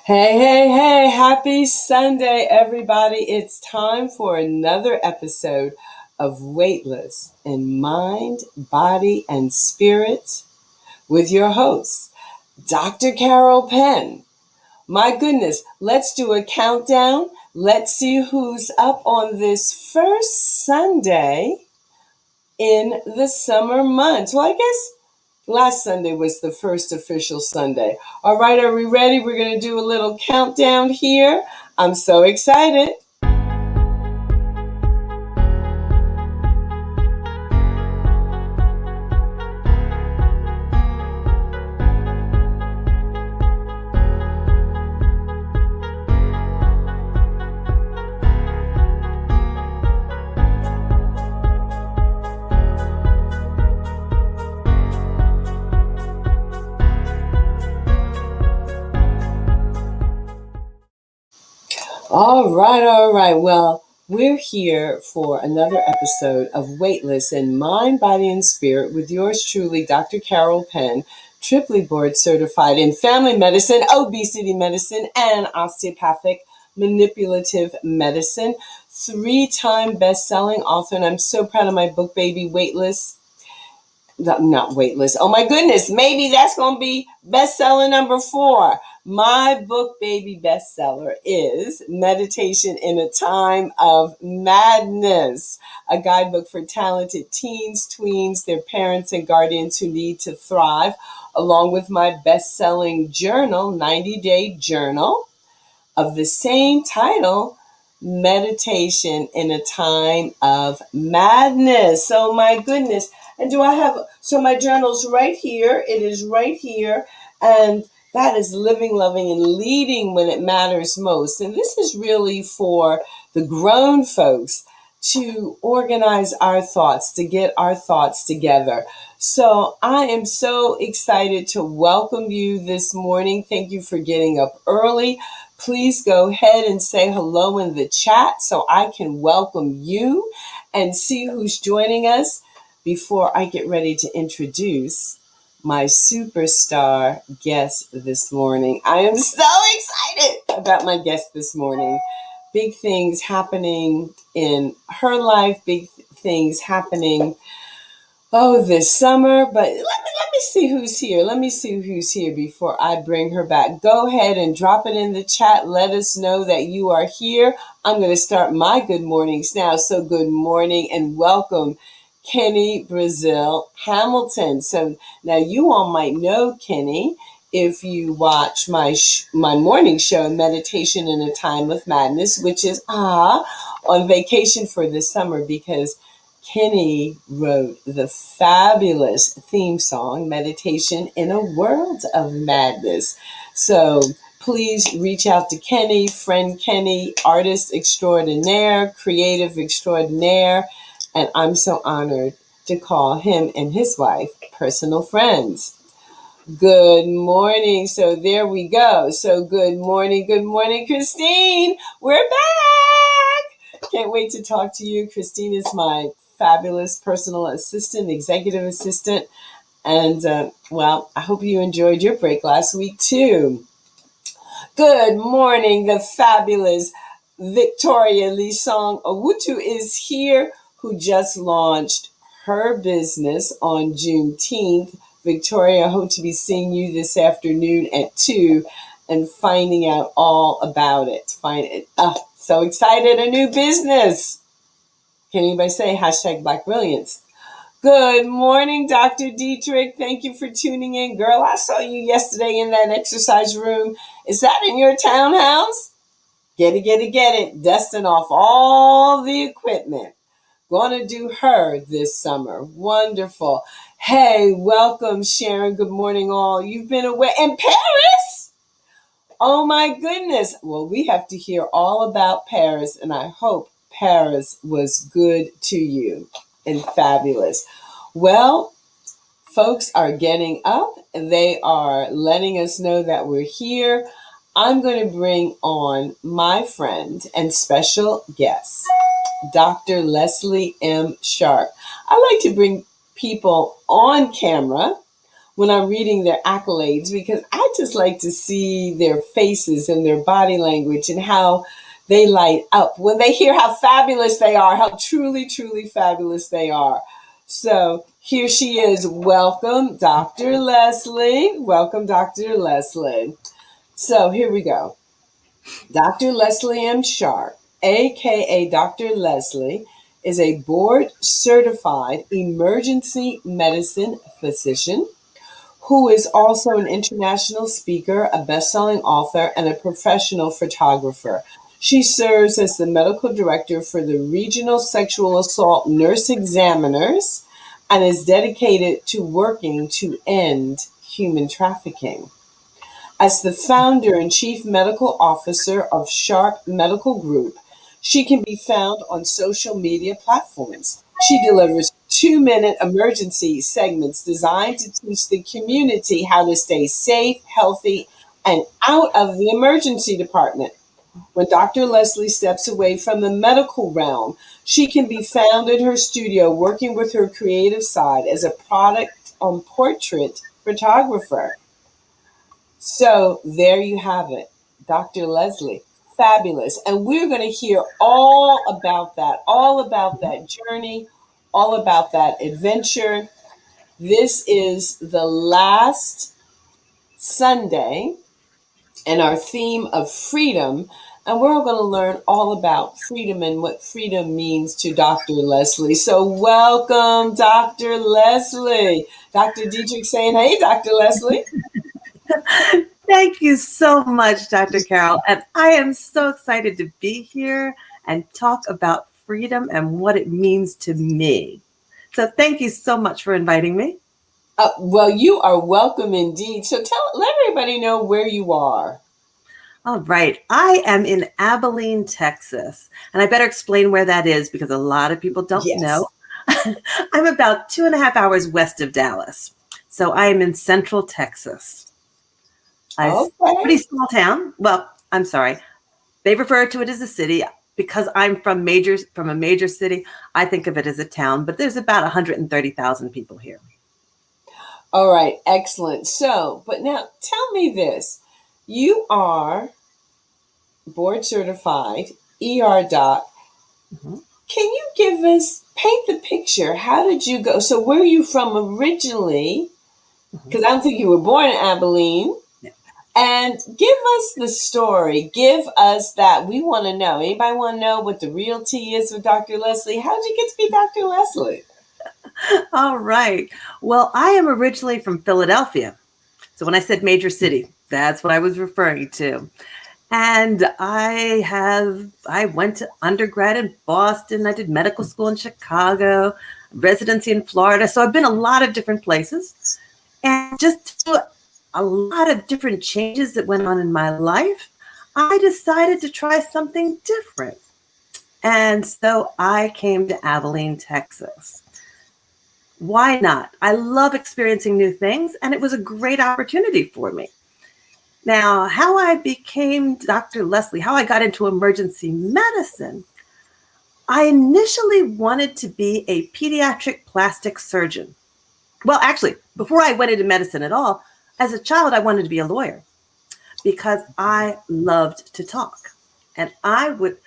Hey, hey, hey, happy Sunday, everybody. It's time for another episode of Weightless in Mind, Body, and Spirit with your host, Dr. Carol Penn. My goodness, let's do a countdown. Let's see who's up on this first Sunday in the summer months. Well, I guess last Sunday was the first official Sunday. All right, are we ready? We're going to do a little countdown here. I'm so excited. All right, all right. Well, we're here for another episode of Weightless in Mind, Body, and Spirit with yours truly, Dr. Carol Penn, triply board certified in family medicine, obesity medicine, and osteopathic manipulative medicine. 3-time best-selling author, and I'm so proud of my book, baby, Weightless. Not Weightless. Oh my goodness, maybe that's going to be bestseller number 4. My book, baby, bestseller is Meditation in a Time of Madness, a guidebook for talented teens, tweens, their parents, and guardians who need to thrive, along with my best-selling journal, 90-Day Journal, of the same title, Meditation in a Time of Madness. So my goodness. And so my journal's right here. It is right here. And that is living, loving, and leading when it matters most. And this is really for the grown folks to organize our thoughts, to get our thoughts together. So I am so excited to welcome you this morning. Thank you for getting up early. Please go ahead and say hello in the chat so I can welcome you and see who's joining us before I get ready to introduce my superstar guest this morning. I am so excited about my guest this morning. Big things happening in her life, big things happening this summer, but let me see who's here. Let me see who's here before I bring her back. Go ahead and drop it in the chat. Let us know that you are here. I'm going to start my good mornings now. So good morning and welcome, Kenny Brazil Hamilton. So now you all might know Kenny if you watch my morning show, Meditation in a Time of Madness, which is on vacation for this summer because Kenny wrote the fabulous theme song, Meditation in a World of Madness. So please reach out to Kenny, friend Kenny, artist extraordinaire, creative extraordinaire, and I'm so honored to call him and his wife personal friends. Good morning. So there we go. So good morning, Christine. We're back. Can't wait to talk to you. Christine is my fabulous personal assistant, executive assistant. And, I hope you enjoyed your break last week, too. Good morning. The fabulous Victoria Lisong Owutu is here, who just launched her business on Juneteenth. Victoria, I hope to be seeing you this afternoon at 2 and finding out all about it. So excited, a new business. Can anybody say #Black Brilliance? Good morning, Dr. Dietrich. Thank you for tuning in. Girl, I saw you yesterday in that exercise room. Is that in your townhouse? Get it. Dusting off all the equipment. Gonna do her this summer. Wonderful. Hey, welcome, Sharon. Good morning, all. You've been away in Paris? Oh, my goodness. Well, we have to hear all about Paris, and I hope Paris was good to you and fabulous. Well, folks are getting up. They are letting us know that we're here. I'm going to bring on my friend and special guest, Dr. Leslie M. Sharp. I like to bring people on camera when I'm reading their accolades, because I just like to see their faces and their body language and how they light up when they hear how fabulous they are, how truly, truly fabulous they are. So here she is. Welcome, Dr. Leslie. Welcome, Dr. Leslie. So here we go. Dr. Leslie M. Sharp, aka Dr. Leslie, is a board certified emergency medicine physician who is also an international speaker, a best-selling author, and a professional photographer. She serves as the medical director for the Regional Sexual Assault Nurse Examiners and is dedicated to working to end human trafficking. As the founder and chief medical officer of Sharp Medical Group, she can be found on social media platforms. She delivers 2-minute emergency segments designed to teach the community how to stay safe, healthy, and out of the emergency department. When Dr. Leslie steps away from the medical realm, she can be found in her studio working with her creative side as a product portrait photographer. So there you have it, Dr. Leslie. Fabulous. And we're going to hear all about that journey, all about that adventure. This is the last Sunday and our theme of freedom. And we're going to learn all about freedom and what freedom means to Dr. Leslie. So welcome, Dr. Leslie. Dr. Dietrich saying, hey, Dr. Leslie. Thank you so much, Dr. Carol. And I am so excited to be here and talk about freedom and what it means to me. So thank you so much for inviting me. Well, you are welcome indeed. So let everybody know where you are. All right. I am in Abilene, Texas. And I better explain where that is because a lot of people don't know. Yes. I'm about 2.5 hours west of Dallas. So I am in Central Texas. It's a pretty Okay. small town. Well, I'm sorry. They refer to it as a city. Because I'm from a major city, I think of it as a town, but there's about 130,000 people here. All right. Excellent. So, but now tell me this. You are board certified ER doc. Mhm. Can you paint the picture? How did you go? So, where are you from originally? Because I don't think you were born in Abilene. Yeah. And give us the story. Give us that. We want to know. Anybody want to know what the real tea is with Dr. Leslie? How did you get to be Dr. Leslie? All right. Well, I am originally from Philadelphia. So when I said major city, that's what I was referring to. And I went to undergrad in Boston. I did medical school in Chicago, residency in Florida. So I've been a lot of different places. And just to a lot of different changes that went on in my life, I decided to try something different. And so I came to Abilene, Texas. Why not? I love experiencing new things, and it was a great opportunity for me. Now, how I became Dr. Leslie, how I got into emergency medicine, I initially wanted to be a pediatric plastic surgeon. Well, actually, before I went into medicine at all, as a child, I wanted to be a lawyer because I loved to talk. And I would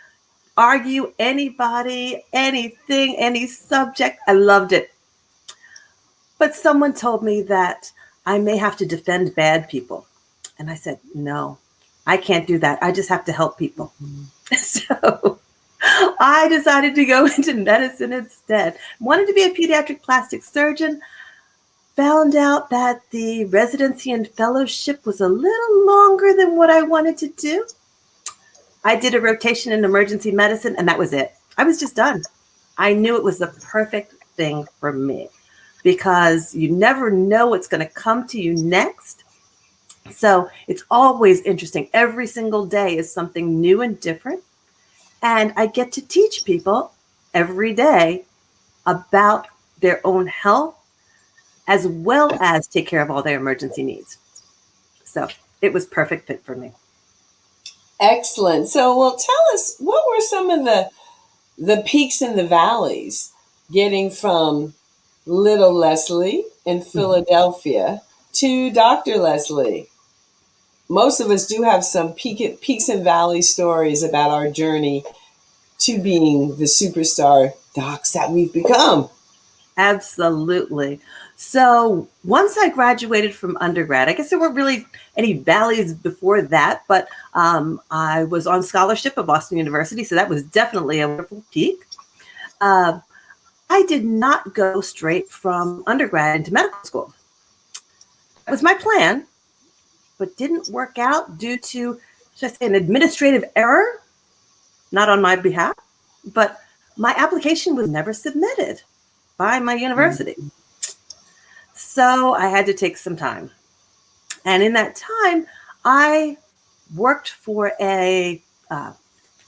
argue anybody, anything, any subject. I loved it. But someone told me that I may have to defend bad people. And I said, no, I can't do that. I just have to help people. So I decided to go into medicine instead. Wanted to be a pediatric plastic surgeon. Found out that the residency and fellowship was a little longer than what I wanted to do. I did a rotation in emergency medicine, and that was it. I was just done. I knew it was the perfect thing for me because you never know what's going to come to you next. So it's always interesting. Every single day is something new and different. And I get to teach people every day about their own health as well as take care of all their emergency needs. So it was perfect fit for me. Excellent. So, well, tell us what were some of the peaks and the valleys getting from little Leslie in Mhm. Philadelphia to Dr. Leslie. Most of us do have some peaks and valleys stories about our journey to being the superstar docs that we've become. Absolutely. So once I graduated from undergrad, I guess there weren't really any valleys before that, but I was on scholarship at Boston University, so that was definitely a wonderful peak. Uh, I did not go straight from undergrad into medical school. That was my plan, but didn't work out due to, should I say, an administrative error, not on my behalf, but my application was never submitted by my university. So I had to take some time. And in that time, I worked for a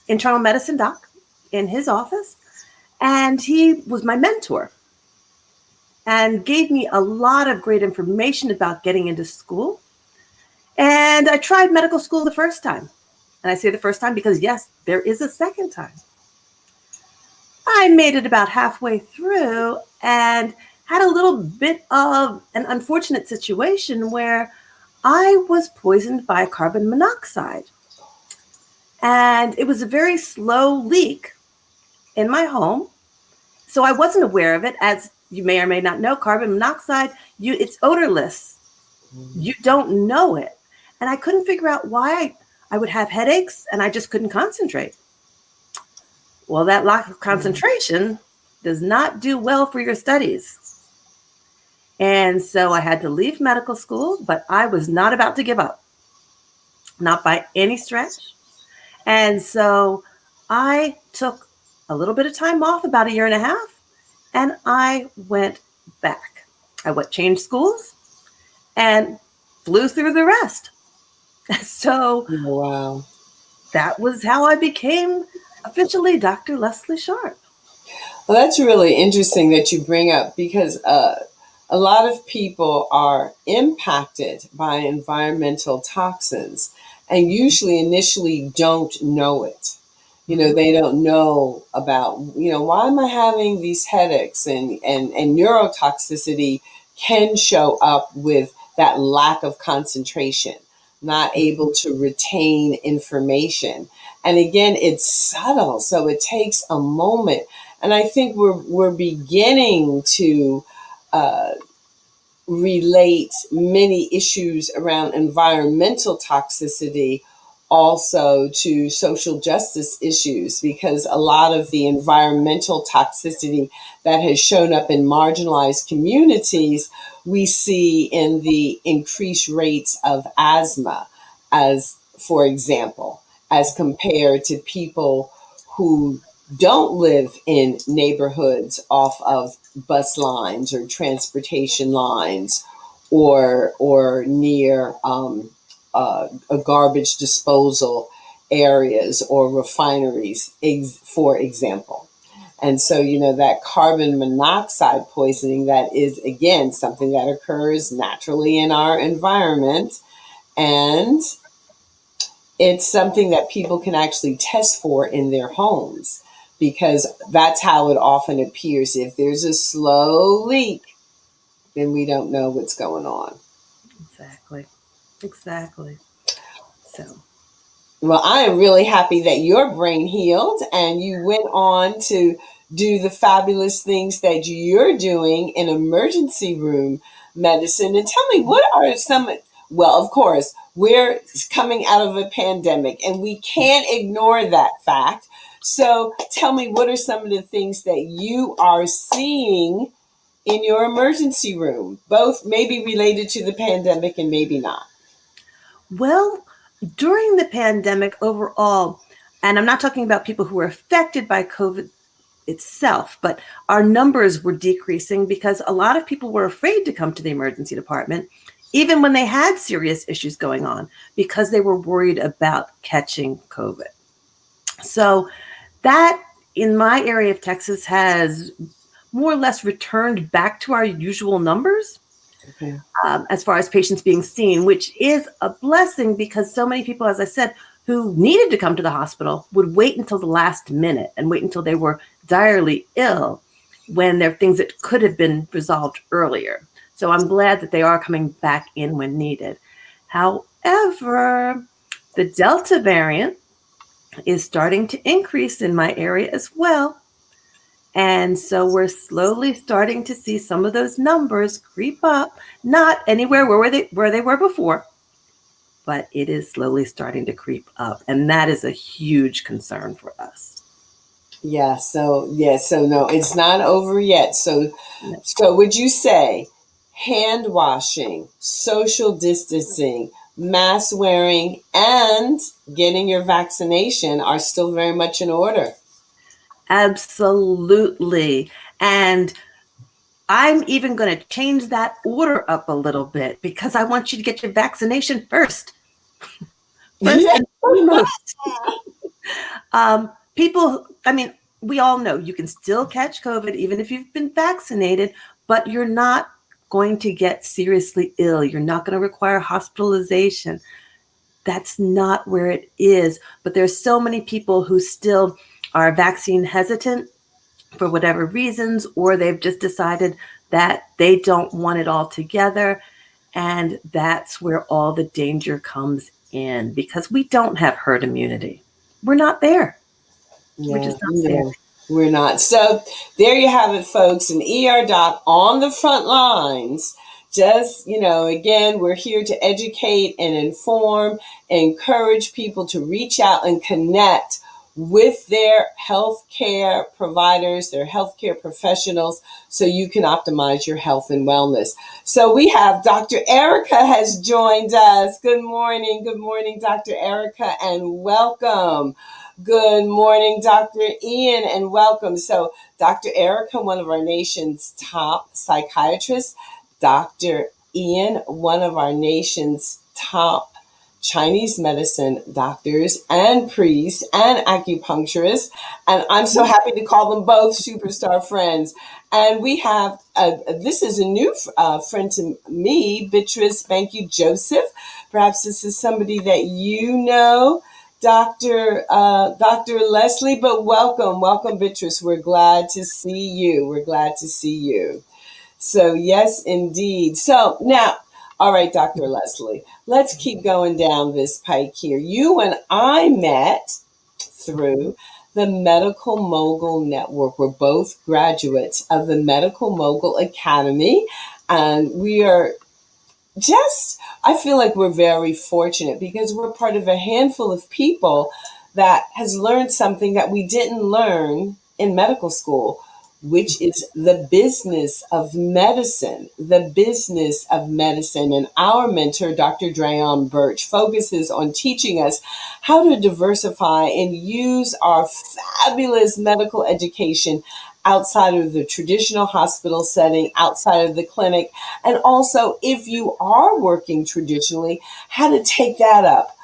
internal medicine doc in his office, and he was my mentor and gave me a lot of great information about getting into school. And I tried medical school the first time. And I say the first time because, yes, there is a second time. I made it about halfway through and had a little bit of an unfortunate situation where I was poisoned by carbon monoxide. And it was a very slow leak in my home. So I wasn't aware of it. As you may or may not know, carbon monoxide, it's odorless. You don't know it. And I couldn't figure out why I would have headaches and I just couldn't concentrate. Well, that lack of concentration does not do well for your studies. And so I had to leave medical school, but I was not about to give up, not by any stretch. And so I took a little bit of time off, about a year and a half, and I went back. I changed schools and flew through the rest. So Wow. that was how I became officially Dr. Leslie Sharp. Well, that's really interesting that you bring up because a lot of people are impacted by environmental toxins and usually initially don't know it. They don't know about, why am I having these headaches, and neurotoxicity can show up with that lack of concentration, not able to retain information. And again, it's subtle, so it takes a moment. And I think we're beginning to relate many issues around environmental toxicity also to social justice issues, because a lot of the environmental toxicity that has shown up in marginalized communities, we see in the increased rates of asthma, as for example, as compared to people who don't live in neighborhoods off of bus lines or transportation lines or near a garbage disposal areas or refineries, for example. And so, that carbon monoxide poisoning, that is, again, something that occurs naturally in our environment. And it's something that people can actually test for in their homes, because that's how it often appears. If there's a slow leak, then we don't know what's going on. Exactly. So, well, I am really happy that your brain healed and you went on to do the fabulous things that you're doing in emergency room medicine. And tell me, what are some, well, of course, we're coming out of a pandemic and we can't ignore that fact. So tell me, what are some of the things that you are seeing in your emergency room, both maybe related to the pandemic and maybe not? well, during the pandemic overall, and I'm not talking about people who were affected by COVID itself, but our numbers were decreasing because a lot of people were afraid to come to the emergency department, even when they had serious issues going on, because they were worried about catching COVID. So that in my area of Texas has more or less returned back to our usual numbers. Okay. As far as patients being seen, which is a blessing because so many people, as I said, who needed to come to the hospital would wait until the last minute and wait until they were direly ill when there are things that could have been resolved earlier. So I'm glad that they are coming back in when needed. However, the Delta variant is starting to increase in my area as well. And so we're slowly starting to see some of those numbers creep up, not anywhere where they were before, but it is slowly starting to creep up. And that is a huge concern for us. So no, it's not over yet. So would you say hand washing, social distancing, mask wearing, and getting your vaccination are still very much in order? Absolutely. And I'm even going to change that order up a little bit because I want you to get your vaccination first. First Yeah. and foremost. People, I mean, we all know you can still catch COVID even if you've been vaccinated, but you're not going to get seriously ill. You're not going to require hospitalization. That's not where it is. But there's so many people who still are vaccine hesitant for whatever reasons, or they've just decided that they don't want it all together. And that's where all the danger comes in because we don't have herd immunity. We're not there. We're Yeah, just not there. no, we're not. So there you have it, folks. An ER doc on the front lines. Just, again, we're here to educate and inform, encourage people to reach out and connect with their healthcare providers, their healthcare professionals, so you can optimize your health and wellness. So we have Dr. Erica has joined us. Good morning. Good morning, Dr. Erica, and welcome. Good morning, Dr. Ian, and welcome. So, Dr. Erica, one of our nation's top psychiatrists, Dr. Ian, one of our nation's top Chinese medicine doctors and priests and acupuncturists. And I'm so happy to call them both superstar friends. And we have, this is a new friend to me, Beatrice. Thank you, Joseph. Perhaps this is somebody that you know. Dr. Leslie, but welcome, Beatrice. We're glad to see you. We're glad to see you. So yes, indeed. So now, all right, Dr. Leslie, let's keep going down this pike here. You and I met through the Medical Mogul Network. We're both graduates of the Medical Mogul Academy, and we are I feel like we're very fortunate because we're part of a handful of people that has learned something that we didn't learn in medical school, which is the business of medicine. The business of medicine. And our mentor, Dr. Drayon Birch, focuses on teaching us how to diversify and use our fabulous medical education outside of the traditional hospital setting, outside of the clinic, and also if you are working traditionally, how to take that up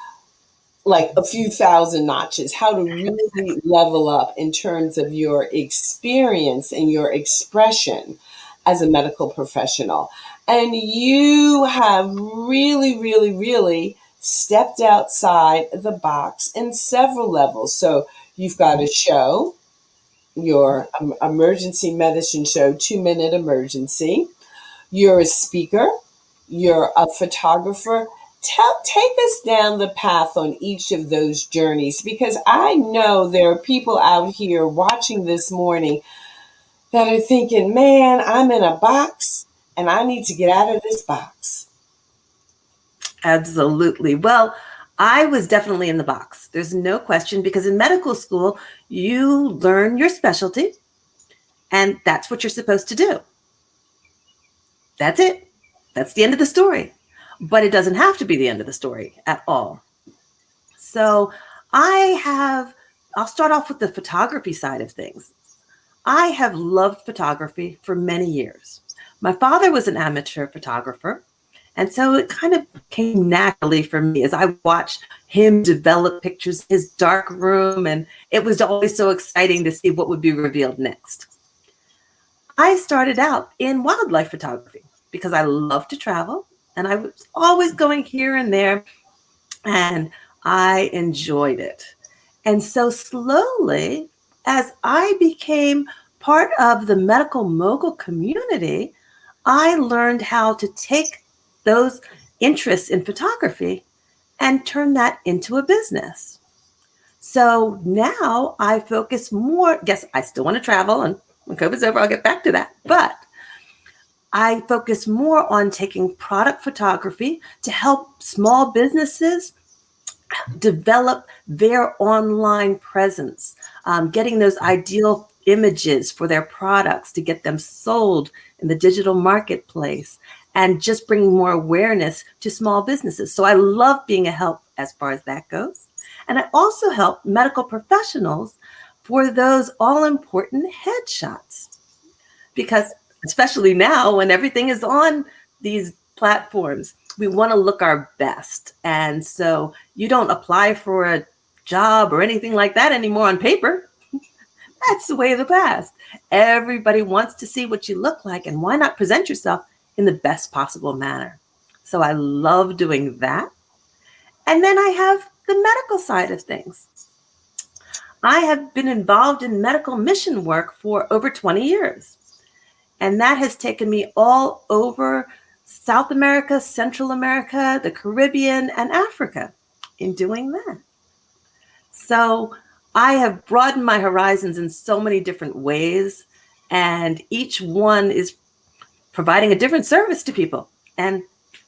like a few thousand notches, how to really level up in terms of your experience and your expression as a medical professional. And you have really, really, really stepped outside the box in several levels. So you've got a show, your emergency medicine show, 2 Minute Emergency. You're a speaker, you're a photographer. Take us down the path on each of those journeys because I know there are people out here watching this morning that are thinking, man, I'm in a box and I need to get out of this box. Absolutely. Well, I was definitely in the box. There's no question because in medical school, you learn your specialty and that's what you're supposed to do. That's it. That's the end of the story. But it doesn't have to be the end of the story at all. So I'll start off with the photography side of things. I have loved photography for many years. My father was an amateur photographer. And so it kind of came naturally for me as I watched him develop pictures in his dark room. And it was always so exciting to see what would be revealed next. I started out in wildlife photography because I love to travel and I was always going here and there and I enjoyed it. And so slowly, as I became part of the medical mogul community, I learned how to take those interests in photography and turn that into a business. So now I focus more. Yes, I still want to travel, and when COVID's over, I'll get back to that. But I focus more on taking product photography to help small businesses develop their online presence, getting those ideal images for their products to get them sold in the digital marketplace, and just bringing more awareness to small businesses. So I love being a help as far as that goes. And I also help medical professionals for those all important headshots, because especially now when everything is on these platforms, we want to look our best. And so you don't apply for a job or anything like that anymore on paper. That's the way of the past. Everybody wants to see what you look like, and why not present yourself in the best possible manner? So I love doing that. And then I have the medical side of things. I have been involved in medical mission work for over 20 years. And that has taken me all over South America, Central America, the Caribbean, and Africa in doing that. So I have broadened my horizons in so many different ways, and each one is providing a different service to people. And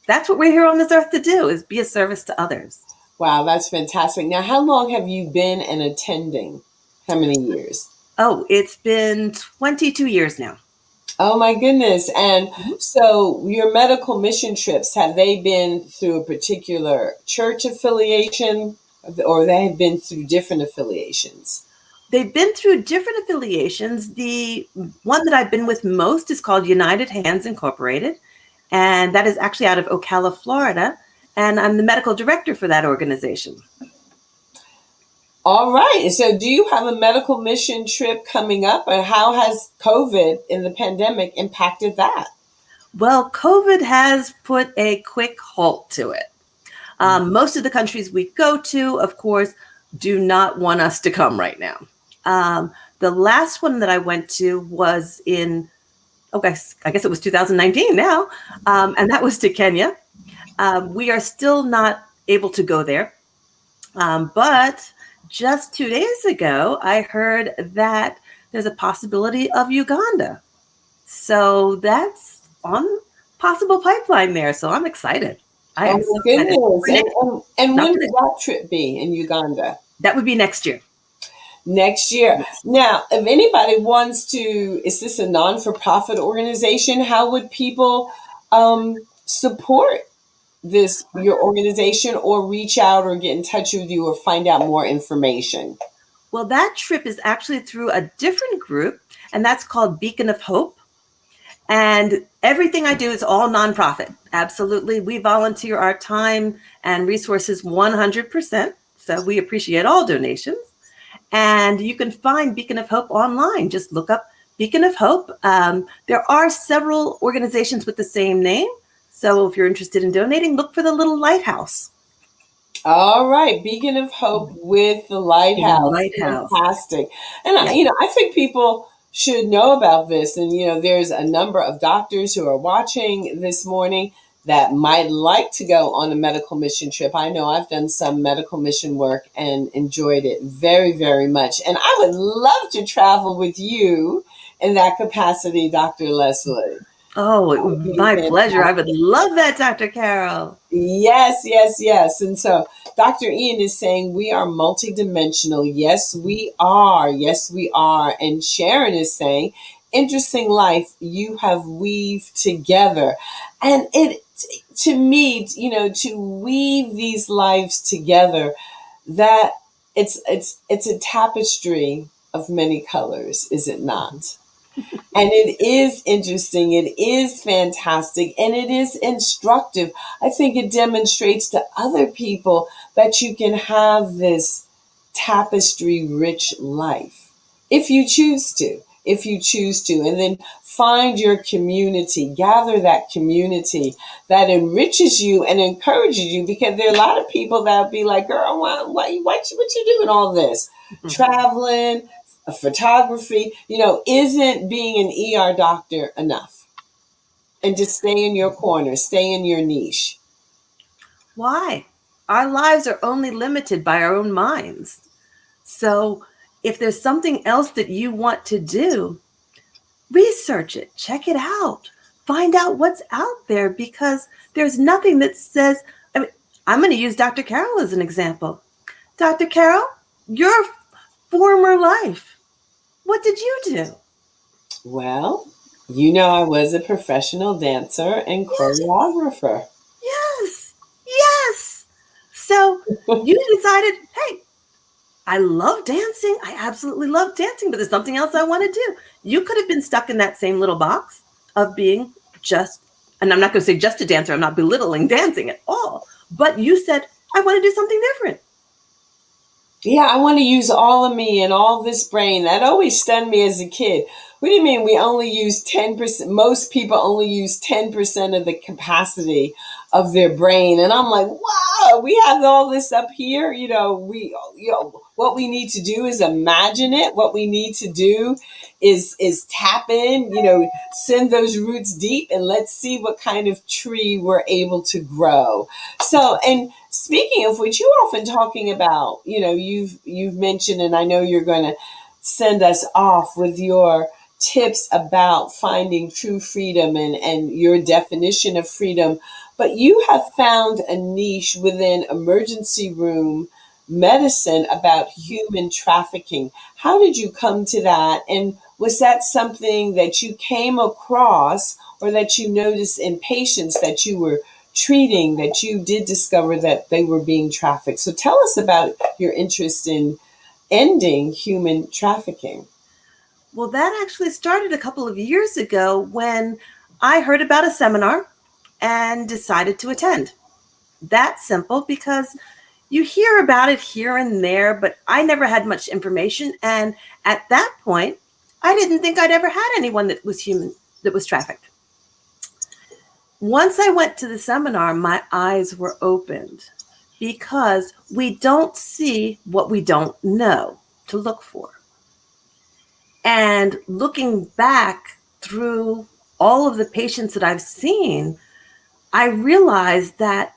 that's what we're here on this earth to do, is be a service to others. Wow, that's fantastic. Now, how long have you been an attending? How many years? Oh, it's been 22 years now. Oh my goodness. And so your medical mission trips, have they been through a particular church affiliation, or they have been through different affiliations? They've been through different affiliations. The one that I've been with most is called United Hands Incorporated, and that is actually out of Ocala, Florida, and I'm the medical director for that organization. All right. So do you have a medical mission trip coming up, and how has COVID in the pandemic impacted that? Well, COVID has put a quick halt to it. Most of the countries we go to, of course, do not want us to come right now. The last one that I went to was in, I guess it was 2019 now, and that was to Kenya. We are still not able to go there, but just 2 days ago, I heard that there's a possibility of Uganda. So that's on possible pipeline there. So I'm excited. I Oh am so my excited. goodness. And Not when for would that trip be in Uganda? That would be next year. Next year. Yes. Now, if anybody wants to, is this a non-for-profit organization? How would people support this, your organization, or reach out or get in touch with you or find out more information? Well, that trip is actually through a different group, and that's called Beacon of Hope. And everything I do is all nonprofit. Absolutely. We volunteer our time and resources 100%. So we appreciate all donations. And you can find Beacon of Hope online. Just look up Beacon of Hope. There are several organizations with the same name. So if you're interested in donating, look for the little lighthouse. All right, Beacon of Hope with the Lighthouse. Lighthouse. Fantastic. And Yeah. I think people should know about this. And there's a number of doctors who are watching this morning that might like to go on a medical mission trip. I know I've done some medical mission work and enjoyed it very, very much. And I would love to travel with you in that capacity, Dr. Leslie. Oh, it would be my pleasure. I would love that, Dr. Carol. Yes, yes, yes. And so Dr. Ian is saying we are multidimensional. Yes, we are. Yes, we are. And Sharon is saying, interesting life you have weaved together. And it, to me, to weave these lives together, that it's a tapestry of many colors, is it not? And it is interesting, it is fantastic, and it is instructive. I think it demonstrates to other people that you can have this tapestry rich life if you choose to. If you choose to, and then find your community, gather that community that enriches you and encourages you, because there are a lot of people that would be like, girl, what you doing all this? Traveling, photography, isn't being an ER doctor enough? And just stay in your corner, stay in your niche. Why? Our lives are only limited by our own minds. So if there's something else that you want to do, research it, check it out, find out what's out there, because there's nothing that says, I mean, I'm going to use Dr. Carol as an example. Dr. Carol, your former life, what did you do? Well, you know, I was a professional dancer and Yes, choreographer. yes, yes. So you decided, hey, I love dancing. I absolutely love dancing, but there's something else I want to do. You could have been stuck in that same little box of being just, and I'm not going to say just a dancer, I'm not belittling dancing at all, but you said, I want to do something different. Yeah, I want to use all of me and all this brain. That always stunned me as a kid. What do you mean we only use 10%? Most people only use 10% of the capacity of their brain. And I'm like, wow, we have all this up here. What we need to do is imagine it. What we need to do is tap in, send those roots deep and let's see what kind of tree we're able to grow. So, and speaking of which, you often talking about, you've mentioned, and I know you're going to send us off with your tips about finding true freedom and your definition of freedom. But you have found a niche within emergency room medicine about human trafficking. How did you come to that? And was that something that you came across or that you noticed in patients that you were treating, that you did discover that they were being trafficked? So tell us about your interest in ending human trafficking. Well, that actually started a couple of years ago when I heard about a seminar and decided to attend. That simple, because you hear about it here and there, but I never had much information. And at that point, I didn't think I'd ever had anyone that was human, that was trafficked. Once I went to the seminar, my eyes were opened because we don't see what we don't know to look for. And looking back through all of the patients that I've seen, I realized that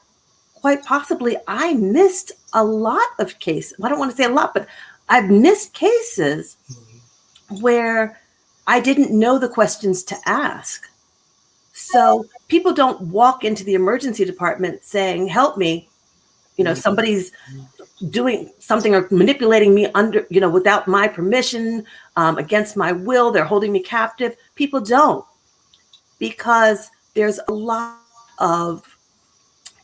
quite possibly I missed a lot of cases. I don't want to say a lot, but I've missed cases where I didn't know the questions to ask. So people don't walk into the emergency department saying, help me, somebody's doing something or manipulating me under, without my permission, against my will, they're holding me captive. People don't, because there's a lot of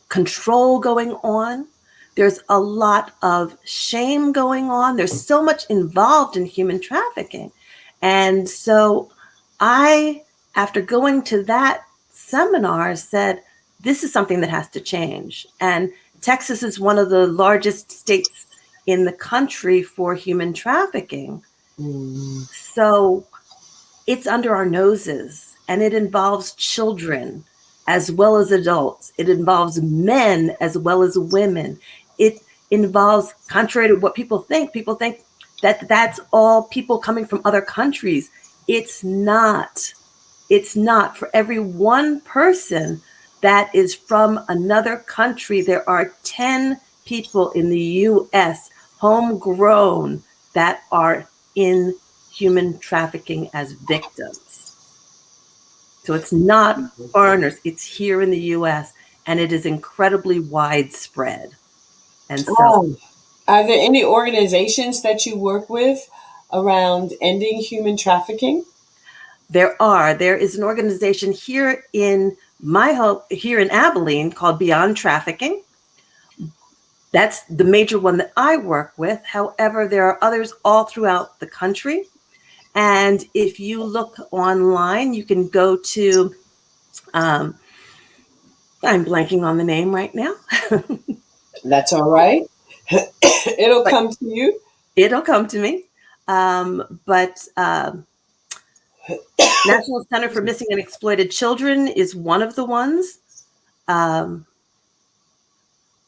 control going on. There's a lot of shame going on. There's so much involved in human trafficking. And so I, after going to that seminar, said, this is something that has to change. And Texas is one of the largest states in the country for human trafficking. So it's under our noses, and it involves children as well as adults. It involves men as well as women. It involves, contrary to what people think that that's all people coming from other countries. It's not. It's not. For every one person that is from another country, there are 10 people in the US, homegrown, that are in human trafficking as victims. So it's not foreigners, it's here in the US, and it is incredibly widespread. And so Are there any organizations that you work with around ending human trafficking? there is an organization here in my home, here in Abilene, called Beyond Trafficking. That's the major one that I work with. However, there are others all throughout the country. And if you look online, you can go to, I'm blanking on the name right now. That's all right. It'll But come to you. it'll come to me. But National Center for Missing and Exploited Children is one of the ones. Um,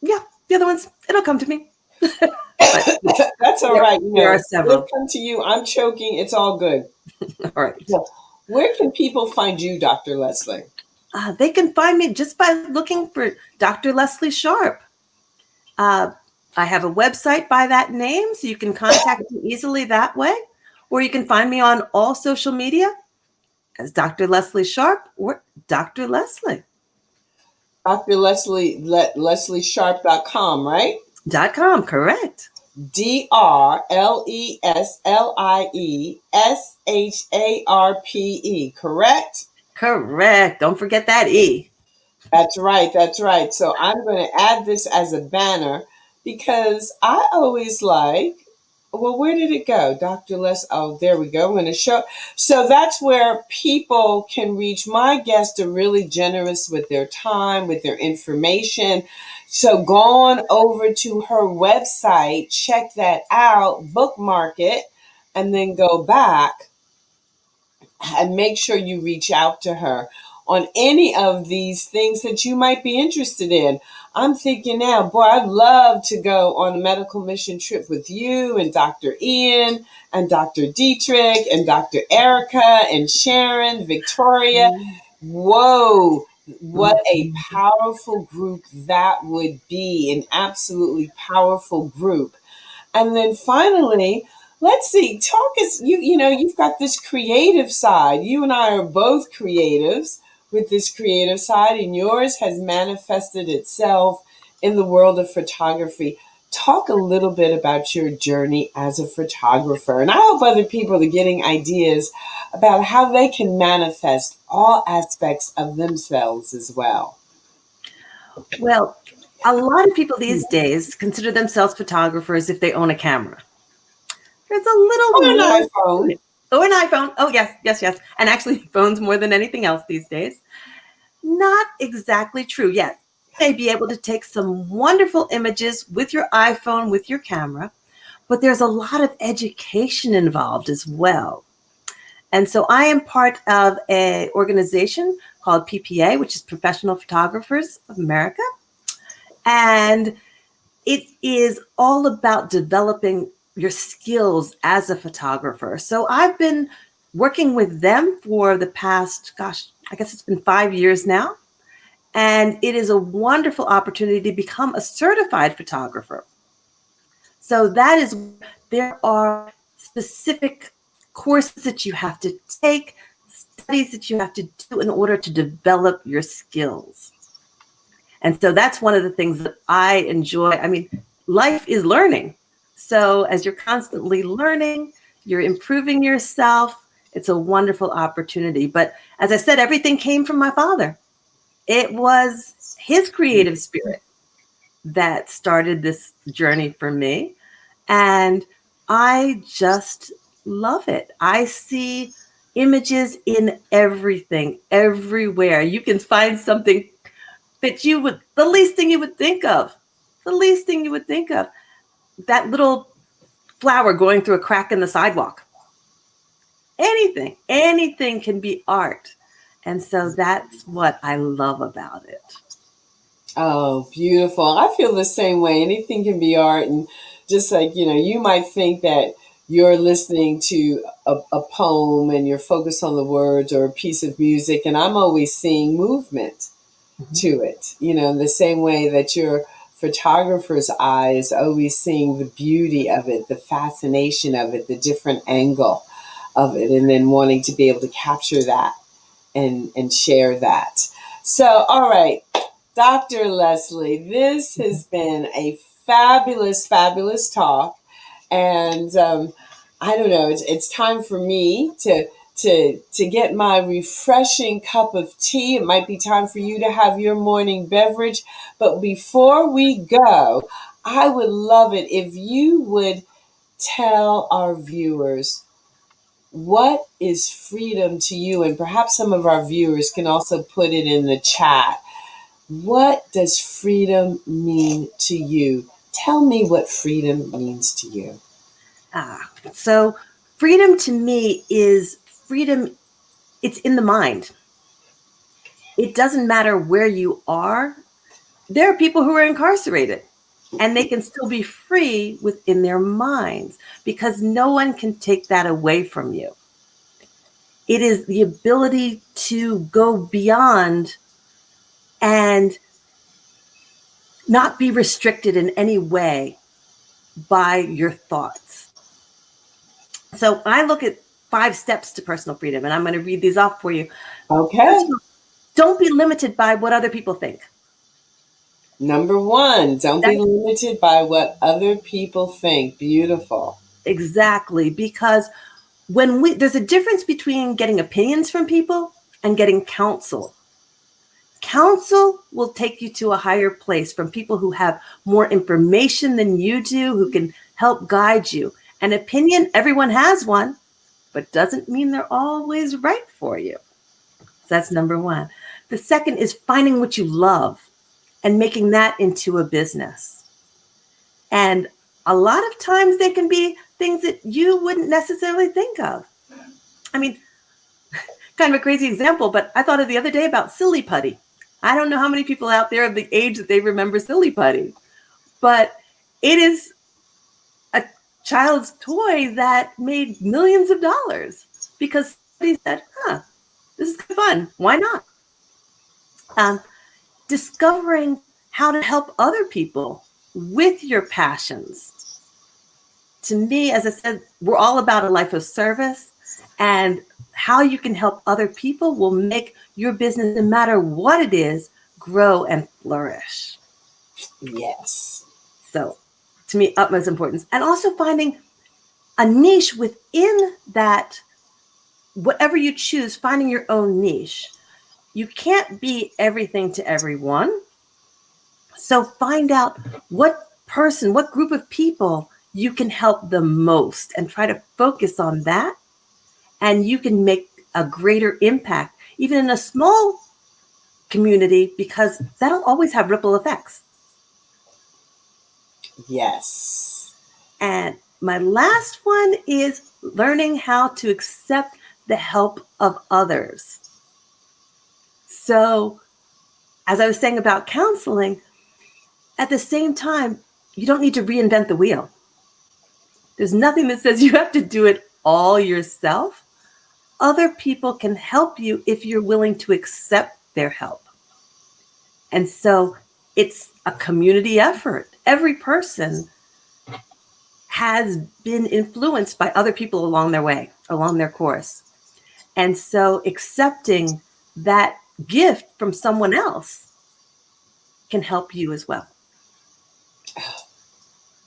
yeah, the other ones, it'll come to me. But That's all there, right. there are It'll several. come to you. I'm choking. It's all good. All right. So, where can people find you, Dr. Leslie? They can find me just by looking for Dr. Leslie Sharp. Uh, I have a website by that name, so you can contact me easily that way, or you can find me on all social media as Dr. Leslie Sharp or Dr. Leslie. Dr. Leslie, LeslieSharp.com, right? .com, correct. DrLeslieSharpe, correct? Correct. Don't forget that E. That's right. That's right. So I'm going to add this as a banner because I always like, well, where did it go? Dr. Les, oh, there we go. I'm going to show. So that's where people can reach. My guests are really generous with their time, with their information. So go on over to her website, check that out, bookmark it, and then go back and make sure you reach out to her on any of these things that you might be interested in. I'm thinking now, boy, I'd love to go on a medical mission trip with you and Dr. Ian and Dr. Dietrich and Dr. Erica and Sharon, Victoria. Whoa, what a powerful group that would be, an absolutely powerful group. And then finally, let's see, talk us, you've got this creative side. You and I are both creatives with this creative side, and yours has manifested itself in the world of photography. Talk a little bit about your journey as a photographer. And I hope other people are getting ideas about how they can manifest all aspects of themselves as well. Well, a lot of people these days consider themselves photographers if they own a camera. There's a little Or an more to iPhone. it. Or an iPhone. Oh, yes, yes, yes. And actually, phones more than anything else these days. Not exactly true. Yes, you may be able to take some wonderful images with your iPhone, with your camera, but there's a lot of education involved as well. And so I am part of an organization called PPA, which is Professional Photographers of America. And it is all about developing your skills as a photographer. So I've been working with them for the past, gosh, I guess it's been 5 years now. And it is a wonderful opportunity to become a certified photographer. So that is, there are specific courses that you have to take, studies that you have to do in order to develop your skills. And so that's one of the things that I enjoy. I mean, life is learning. So as you're constantly learning, you're improving yourself. It's a wonderful opportunity. But as I said, everything came from my father. It was his creative spirit that started this journey for me. And I just love it. I see images in everything, everywhere. You can find something that you would, the least thing you would think of, the least thing you would think of, that little flower going through a crack in the sidewalk. Anything can be art. And so that's what I love about it. Oh, beautiful. I feel the same way. Anything can be art. And just like, you might think that you're listening to a poem and you're focused on the words or a piece of music. And I'm always seeing movement to it, in the same way that your photographer's eye is always seeing the beauty of it, the fascination of it, the different angle of it, and then wanting to be able to capture that and share that. So, all right. Dr. Leslie, this has been a fabulous, fabulous talk. And I don't know, it's time for me to get my refreshing cup of tea. It might be time for you to have your morning beverage. But before we go, I would love it if you would tell our viewers what is freedom to you. And perhaps some of our viewers can also put it in the chat. What does freedom mean to you? Tell me what freedom means to you. So freedom to me is freedom. It's in the mind. It doesn't matter where you are. There are people who are incarcerated and they can still be free within their minds because no one can take that away from you. It is the ability to go beyond and not be restricted in any way by your thoughts. So I look at 5 steps to personal freedom, and I'm going to read these off for you. First Okay. of all, don't be limited by what other people think. Number one, don't be That's limited by what other people think. Beautiful. exactly, because there's a difference between getting opinions from people and getting counsel. Counsel will take you to a higher place from people who have more information than you do, who can help guide you. An opinion, everyone has one, but doesn't mean they're always right for you. So that's number one. The second is finding what you love and making that into a business. And a lot of times they can be things that you wouldn't necessarily think of. I mean, kind of a crazy example, but I thought of the other day about silly putty. I don't know how many people out there of the age that they remember silly putty, but it is a child's toy that made millions of dollars because somebody said, this is fun. Why not? Um, Discovering how to help other people with your passions. To me, as I said, we're all about a life of service, and how you can help other people will make your business, no matter what it is, grow and flourish. Yes. So, to me, utmost importance. And also finding a niche within that, whatever you choose, finding your own niche. You can't be everything to everyone. So find out what person, what group of people you can help the most and try to focus on that. And you can make a greater impact, even in a small community, because that'll always have ripple effects. Yes. And my last one is learning how to accept the help of others. So, as I was saying about counseling, at the same time, you don't need to reinvent the wheel. There's nothing that says you have to do it all yourself. Other people can help you if you're willing to accept their help. And so it's a community effort. Every person has been influenced by other people along their way, along their course. And so accepting that gift from someone else can help you as well.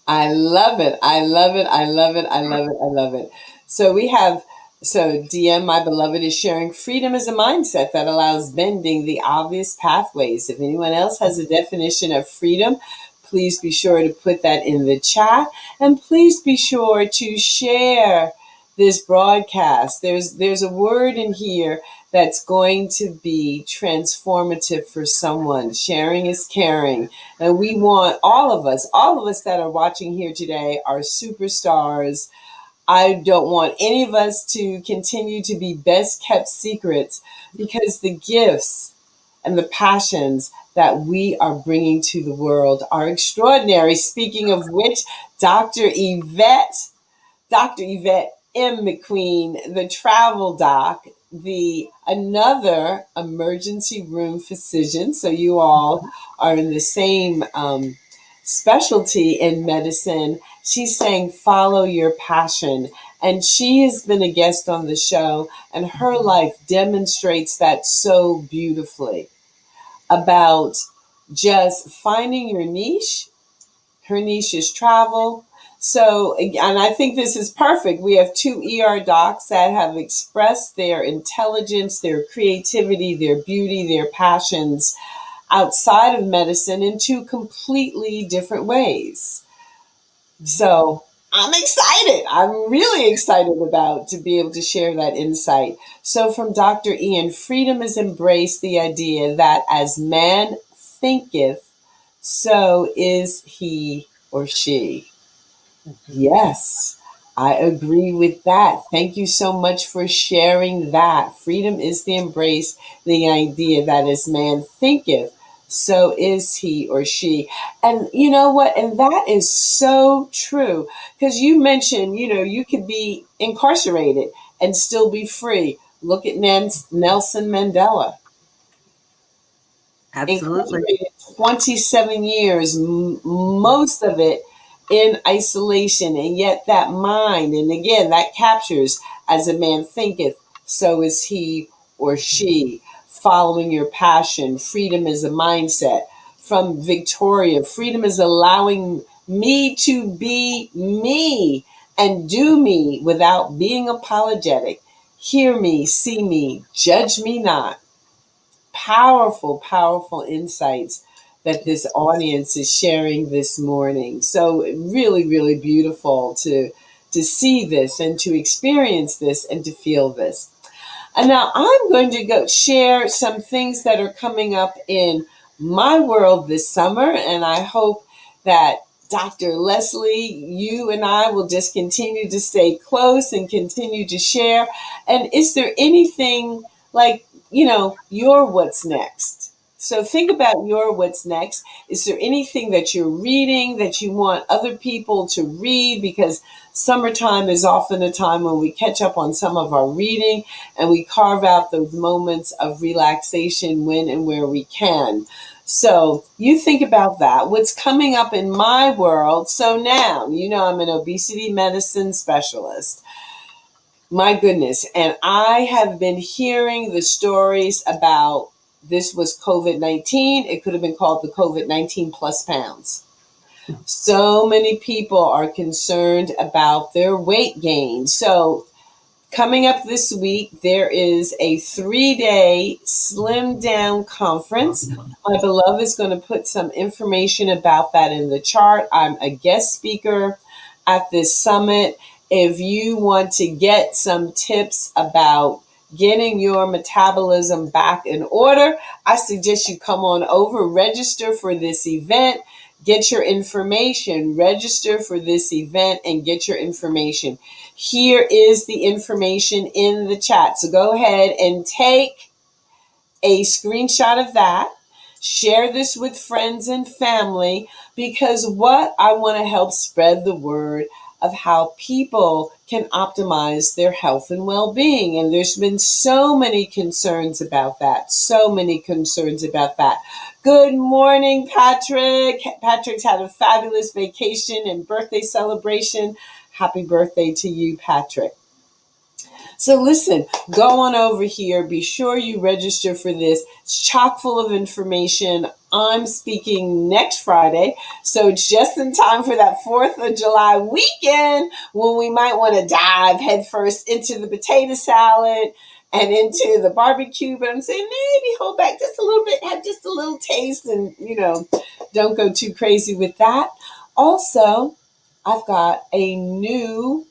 I love it. I love it. I love it. I love it. I love it. So we have, so DM, my beloved, is sharing freedom is a mindset that allows bending the obvious pathways. If anyone else has a definition of freedom, please be sure to put that in the chat. And please be sure to share this broadcast. There's a word in here that's going to be transformative for someone. Sharing is caring. And we want all of us that are watching here today are superstars. I don't want any of us to continue to be best kept secrets, because the gifts and the passions that we are bringing to the world are extraordinary. Speaking of which, Dr. Yvette M. McQueen, the travel doc, the another emergency room physician. So you all are in the same specialty in medicine. She's saying, follow your passion. And she has been a guest on the show, and her life demonstrates that so beautifully, about just finding your niche. Her niche is travel. So, and I think this is perfect. We have 2 ER docs that have expressed their intelligence, their creativity, their beauty, their passions outside of medicine in 2 completely different ways. So I'm excited. I'm really excited about to be able to share that insight. So from Dr. Ian, freedom is embrace the idea that as man thinketh, so is he or she. Yes, I agree with that. Thank you so much for sharing that. Freedom is the embrace, the idea that as man thinketh, so is he or she. And you know what? And that is so true. Because you mentioned, you could be incarcerated and still be free. Look at Nelson Mandela. Absolutely. Incarcerated 27 years, most of it in isolation, and yet that mind, and again, that captures as a man thinketh, so is he or she. Following your passion, freedom is a mindset. From Victoria, freedom is allowing me to be me and do me without being apologetic. Hear me, see me, judge me not. Powerful, powerful insights that this audience is sharing this morning. So really, really beautiful to see this and to experience this and to feel this. And now I'm going to go share some things that are coming up in my world this summer. And I hope that Dr. Leslie, you and I will just continue to stay close and continue to share. And is there anything like, your what's next? So think about your what's next. Is there anything that you're reading that you want other people to read? Because summertime is often a time when we catch up on some of our reading and we carve out those moments of relaxation when and where we can. So you think about that. What's coming up in my world? So now, I'm an obesity medicine specialist. My goodness. And I have been hearing the stories about this was COVID-19. It could have been called the COVID-19 plus pounds. So many people are concerned about their weight gain. So coming up this week, there is a 3-day slim down conference. My beloved is going to put some information about that in the chart. I'm a guest speaker at this summit. If you want to get some tips about getting your metabolism back in order, I suggest you come on over, register for this event, get your information, register for this event, and get your information. Here is the information in the chat. So go ahead and take a screenshot of that. Share this with friends and family, because what I want to help spread the word of how people can optimize their health and well-being. And there's been so many concerns about that. So many concerns about that. Good morning, Patrick. Patrick's had a fabulous vacation and birthday celebration. Happy birthday to you, Patrick. So listen, go on over here. Be sure you register for this. It's chock full of information. I'm speaking next Friday, so it's just in time for that 4th of July weekend when we might want to dive headfirst into the potato salad and into the barbecue. But I'm saying maybe hold back just a little bit, have just a little taste, and don't go too crazy with that. Also, I've got a new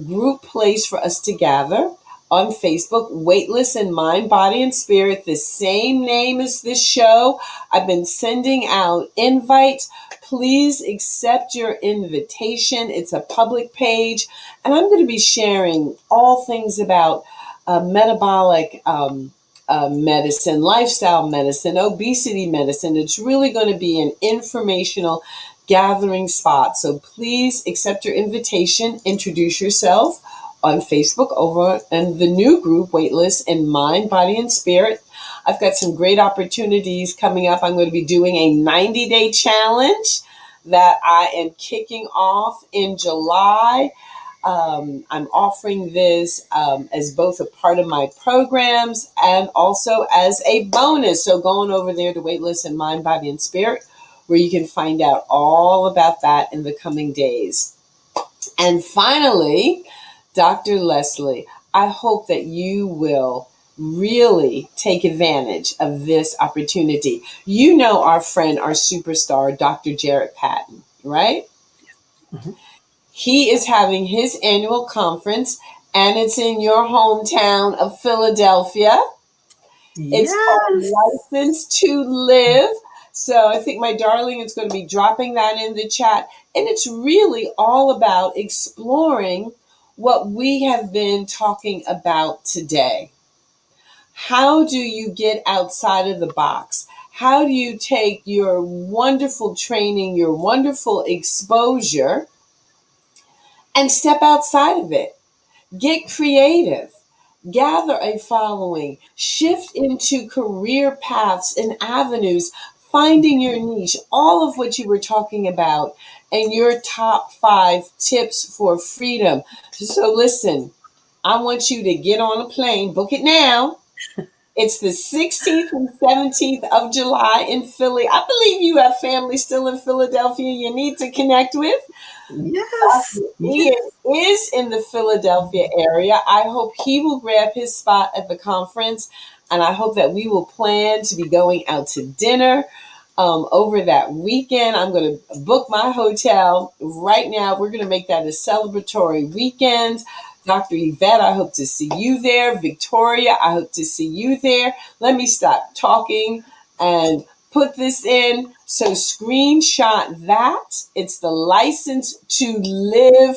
group place for us to gather on Facebook, Weightless in Mind, Body, and Spirit, the same name as this show. I've been sending out invites. Please accept your invitation. It's a public page, and I'm going to be sharing all things about metabolic medicine, lifestyle medicine, obesity medicine. It's really going to be an informational gathering spot. So please accept your invitation, introduce yourself on Facebook over in the new group, Weightless in Mind, Body, and Spirit. I've got some great opportunities coming up. I'm going to be doing a 90-day challenge that I am kicking off in July. I'm offering this as both a part of my programs and also as a bonus. So going over there to Weightless in Mind, Body, and Spirit, where you can find out all about that in the coming days. And finally, Dr. Leslie, I hope that you will really take advantage of this opportunity. You know our friend, our superstar, Dr. Jarrett Patton, right? Mm-hmm. He is having his annual conference, and it's in your hometown of Philadelphia. It's called Yes. License to Live. So I think my darling is going to be dropping that in the chat. And it's really all about exploring what we have been talking about today. How do you get outside of the box? How do you take your wonderful training, your wonderful exposure, and step outside of it? Get creative. gather a following, shift into career paths and avenues, finding your niche, all of what you were talking about, and your top 5 tips for freedom. So, listen, I want you to get on a plane, book it now. It's the 16th and 17th of July in Philly. I believe you have family still in Philadelphia you need to connect with. Yes. Ian Yes. is in the Philadelphia area. I hope he will grab his spot at the conference, and I hope that we will plan to be going out to dinner over that weekend. I'm going to book my hotel right now. We're going to make that a celebratory weekend. Dr. Yvette, I hope to see you there. Victoria, I hope to see you there. Let me stop talking and put this in. So screenshot that. It's the License to Live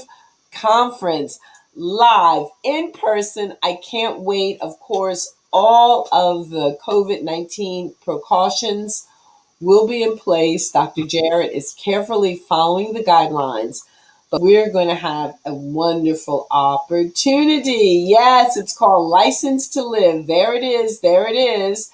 conference live in person. I can't wait. Of course, all of the COVID-19 precautions will be in place. Dr. Jarrett is carefully following the guidelines, but we're going to have a wonderful opportunity. Yes, it's called License to Live. There it is. There it is.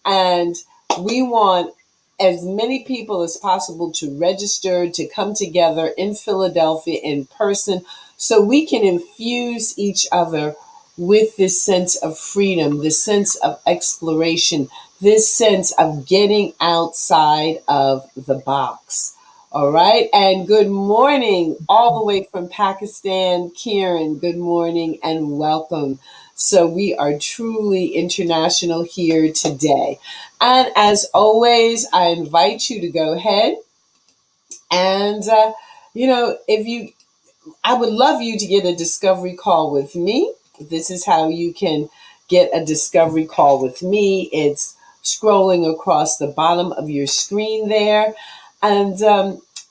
And we want as many people as possible to register, to come together in Philadelphia in person so we can infuse each other with this sense of freedom, this sense of exploration, this sense of getting outside of the box. All right. And good morning, all the way from Pakistan, Kieran. Good morning and welcome. So we are truly international here today. And as always, I invite you to go ahead and, if you I would love you to get a discovery call with me. This is how you can get a discovery call with me. It's scrolling across the bottom of your screen there. And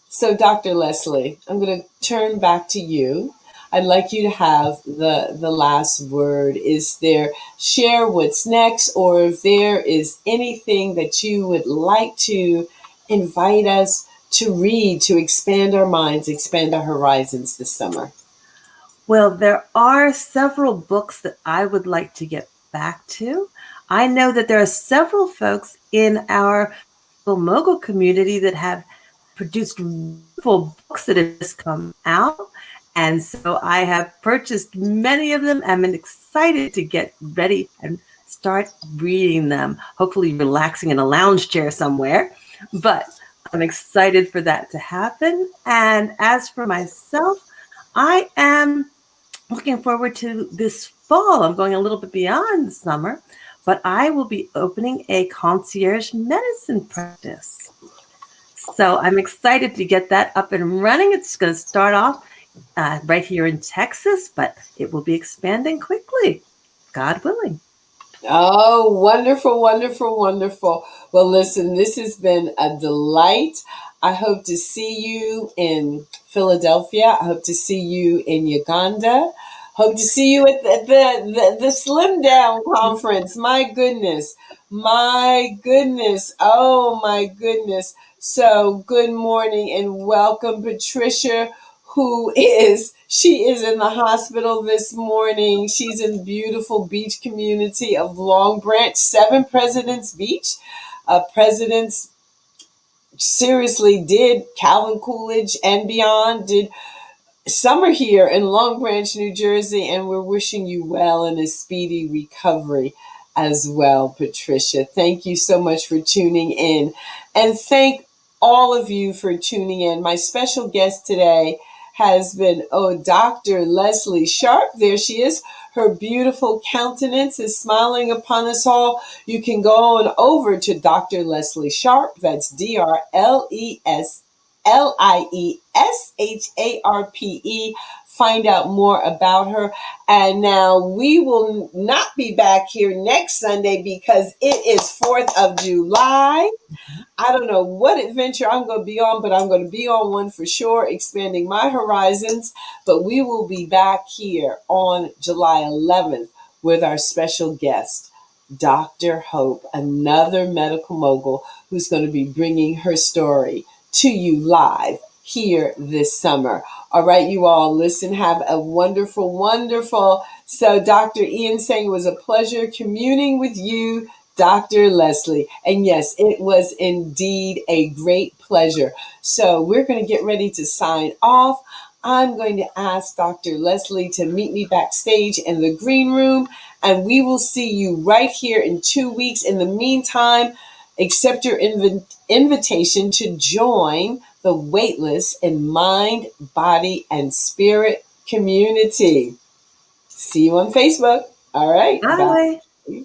so, Dr. Leslie, I'm going to turn back to you. I'd like you to have the last word. Is there share what's next, or if there is anything that you would like to invite us to read to expand our minds, expand our horizons this summer? Well, there are several books that I would like to get back to. I know that there are several folks in our mogul community that have produced wonderful books that have just come out. And so I have purchased many of them. I'm excited to get ready and start reading them, hopefully relaxing in a lounge chair somewhere. But I'm excited for that to happen. And as for myself, I am looking forward to this fall. I'm going a little bit beyond the summer, but I will be opening a concierge medicine practice. So I'm excited to get that up and running. It's going to start off right here in Texas, but it will be expanding quickly, God willing. Oh, wonderful, wonderful, wonderful. Well, listen, this has been a delight. I hope to see you in Philadelphia. I hope to see you in Uganda. Hope to see you at the Slim Down conference. My goodness. My goodness. Oh, my goodness. So, good morning and welcome, Patricia, she is in the hospital this morning. She's in beautiful beach community of Long Branch, 7 Presidents Beach. Presidents seriously did Calvin Coolidge and beyond, did summer here in Long Branch, New Jersey, and we're wishing you well and a speedy recovery as well, Patricia. Thank you so much for tuning in. And thank all of you for tuning in. My special guest today has been, Dr. Leslie Sharp. There she is. Her beautiful countenance is smiling upon us all. You can go on over to Dr. Leslie Sharp. That's DrLeslieSharpe. Find out more about her. And now we will not be back here next Sunday because it is 4th of July. I don't know what adventure I'm going to be on, but I'm going to be on one for sure, expanding my horizons. But we will be back here on July 11th with our special guest, Dr. Hope, another medical mogul who's going to be bringing her story to you live here this summer. All right, you all, listen, have a wonderful, wonderful. So, Dr. Ian saying it was a pleasure communing with you, Dr. Leslie. And yes, it was indeed a great pleasure. So, we're going to get ready to sign off. I'm going to ask Dr. Leslie to meet me backstage in the green room, and we will see you right here in 2 weeks. In the meantime, accept your invitation to join the Weightless in Mind, Body, and Spirit community. See you on Facebook. All right. Bye. Bye.